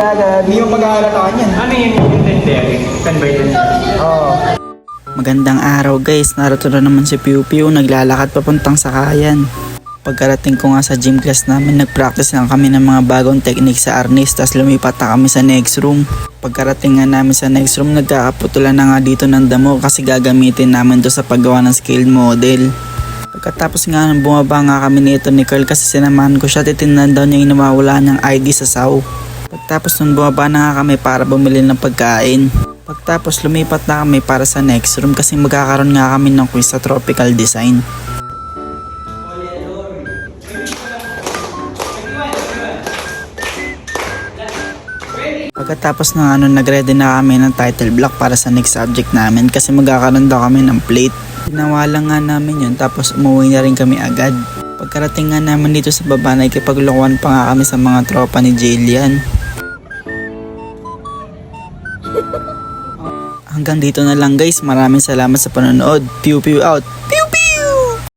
Hindi mo pag-aalataan yan. Ano yung tendering? 10 by 10? Oo. Magandang araw guys, narito na naman si Piu Piu, naglalakad papuntang sakayan. Pagkarating ko nga sa gym class namin, nagpractice lang kami ng mga bagong technique sa arnis, tas lumipat na kami sa next room. Pagkarating nga namin sa next room, nagkakaputulan na nga dito ng damo kasi gagamitin namin to sa paggawa ng scale model. Pagkatapos nga bumaba nga kami nito ni Carl kasi sinamahan ko siya, titingnan daw niya yung nawawala niyang ID sa SAW. Pagtapos nun bumaba na nga kami para bumili ng pagkain. Pagtapos lumipat na kami para sa next room kasi magkakaroon nga kami ng quiz sa tropical design. Pagkatapos ng nagready na kami ng title block para sa next subject namin kasi magkakaroon daw kami ng plate. Tinawalan nga namin yun tapos umuwi na rin kami agad. Pagkarating nga naman dito sa baba, nakikipaglokohan pa nga kami sa mga tropa ni Jillian. Hanggang dito na lang guys, maraming salamat sa panonood. Piu Piu out! Piu!